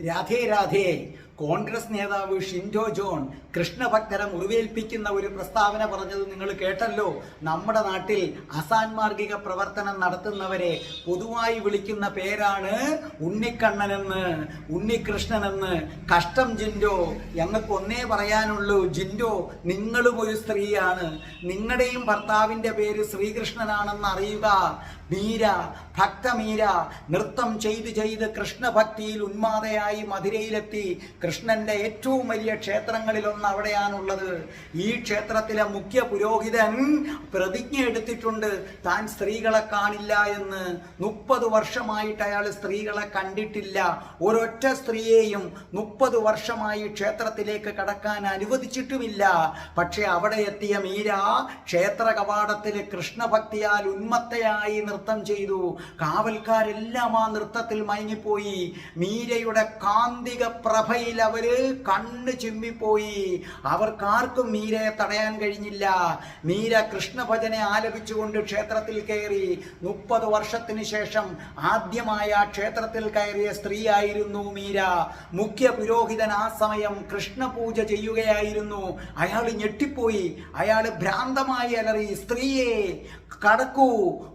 രാധേ രാധേ. കോൺഗ്രസ് നേതാവ് ഷിൻഡോ ജോൺ കൃഷ്ണഭക്തരെ മുറിവേൽപ്പിക്കുന്ന ഒരു പ്രസ്താവന പറഞ്ഞത് നിങ്ങൾ കേട്ടല്ലോ. നമ്മുടെ നാട്ടിൽ അസാൻമാർഗിക പ്രവർത്തനം നടത്തുന്നവരെ പൊതുവായി വിളിക്കുന്ന പേരാണ് ഉണ്ണിക്കണ്ണനെന്ന്, ഉണ്ണികൃഷ്ണനെന്ന്. കഷ്ടം ജിൻഡോ, ഞങ്ങൾക്ക് ഒന്നേ പറയാനുള്ളൂ, ജിൻഡോ നിങ്ങളും ഒരു സ്ത്രീയാണ്. നിങ്ങളുടെയും ഭർത്താവിൻ്റെ പേര് ശ്രീകൃഷ്ണനാണെന്ന് അറിയുക. മീര, ഭക്തമീര നൃത്തം ചെയ്ത് കൃഷ്ണഭക്തിയിൽ ഉന്മാദയായി മധുരയിലെത്തി. കൃഷ്ണന്റെ ഏറ്റവും വലിയ ക്ഷേത്രങ്ങളിലൊന്ന് അവിടെയാണുള്ളത്. ഈ ക്ഷേത്രത്തിലെ മുഖ്യ പുരോഹിതൻ പ്രതിജ്ഞ എടുത്തിട്ടുണ്ട്, താൻ സ്ത്രീകളെ കാണില്ല എന്ന്. 30 വർഷമായിട്ട് അയാൾ സ്ത്രീകളെ കണ്ടിട്ടില്ല. ഒരൊറ്റ സ്ത്രീയെയും 30 വർഷമായി ക്ഷേത്രത്തിലേക്ക് കടക്കാൻ അനുവദിച്ചിട്ടുമില്ല. പക്ഷെ അവിടെ എത്തിയ മീര ക്ഷേത്ര കവാടത്തിൽ കൃഷ്ണഭക്തിയാൽ ഉന്മത്തയായി നൃത്തം ചെയ്തു. കാവൽക്കാരെല്ലാം ആ നൃത്തത്തിൽ മയങ്ങിപ്പോയി. മീരയുടെ കാന്തിക പ്രഭയിൽ അവര് കണ്ണ് ചിമ്മിപ്പോയി. അവർക്കാർക്കും മീരയെ തടയാൻ കഴിഞ്ഞില്ല. മീര കൃഷ്ണഭജനെ ആലപിച്ചുകൊണ്ട് ക്ഷേത്രത്തിൽ കയറി. 30 വർഷത്തിന് ശേഷം ആദ്യമായ ആ ക്ഷേത്രത്തിൽ കയറിയ സ്ത്രീയായിരുന്നു മീര. മുഖ്യ പുരോഹിതൻ ആ സമയം കൃഷ്ണപൂജ ചെയ്യുകയായിരുന്നു. അയാൾ ഞെട്ടിപ്പോയി. അയാൾ ഭ്രാന്തമായി അലറി, സ്ത്രീയെ കടക്കൂ,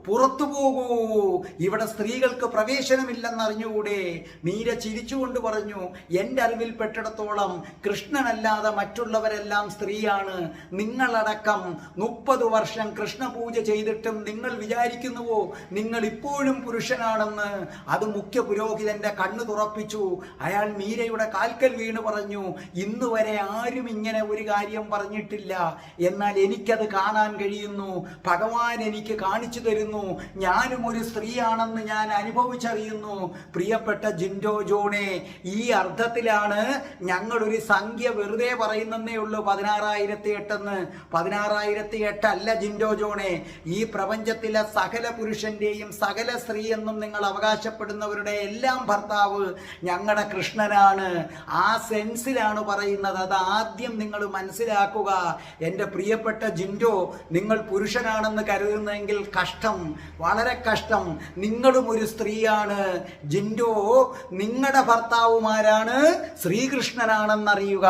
പുറത്തു പോകൂ, ഇവിടെ സ്ത്രീകൾക്ക് പ്രവേശനമില്ലെന്നറിഞ്ഞുകൂടെ? മീര ചിരിച്ചുകൊണ്ട് പറഞ്ഞു, എൻ്റെ അറിവിൽപ്പെട്ടിടത്തോളം കൃഷ്ണനല്ലാതെ മറ്റുള്ളവരെല്ലാം സ്ത്രീയാണ്. നിങ്ങളടക്കം 30 വർഷം കൃഷ്ണപൂജ ചെയ്തിട്ടും നിങ്ങൾ വിചാരിക്കുന്നുവോ നിങ്ങൾ ഇപ്പോഴും പുരുഷനാണെന്ന്? അത് മുഖ്യ പുരോഹിതന്റെ കണ്ണു തുറപ്പിച്ചു. അയാൾ മീരയുടെ കാൽക്കൽ വീണ് പറഞ്ഞു, ഇന്ന് വരെ ആരും ഇങ്ങനെ ഒരു കാര്യം പറഞ്ഞിട്ടില്ല, എന്നാൽ എനിക്കത് കാണാൻ കഴിയുന്നു. ഭഗവാൻ എനിക്ക് കാണിച്ചു തരുന്നു. ഞാനും ഒരു സ്ത്രീയാണെന്ന് ഞാൻ അനുഭവിച്ചറിയുന്നു. പ്രിയപ്പെട്ട ജിൻഡോ ജോണെ, ഈ അർത്ഥത്തിലാണ് ഞങ്ങൾ ഒരു സംഖ്യ വെറുതെ പറയുന്നേ ഉള്ളൂ 16,008 എന്ന്. 16,008 അല്ല ജിൻഡോ ജോണെ. ഈ പ്രപഞ്ചത്തിലെ സകല പുരുഷന്റെയും സകല സ്ത്രീ എന്നും നിങ്ങൾ അവകാശപ്പെടുന്നവരുടെ എല്ലാം ഭർത്താവ് ഞങ്ങളുടെ കൃഷ്ണനാണ്. ആ സെൻസിലാണ് പറയുന്നത്. അത് ആദ്യം നിങ്ങൾ മനസ്സിലാക്കുക. എൻ്റെ പ്രിയപ്പെട്ട ജിൻഡോ, നിങ്ങൾ പുരുഷനാണെന്ന് കരുതുന്നെങ്കിൽ കഷ്ടം, വളരെ കഷ്ടം. നിങ്ങളും ഒരു സ്ത്രീയാണ്. ജിൻഡോ, നിങ്ങളുടെ ഭർത്താവുമാരാണ് ശ്രീകൃഷ്ണനാണെന്നറിയുക.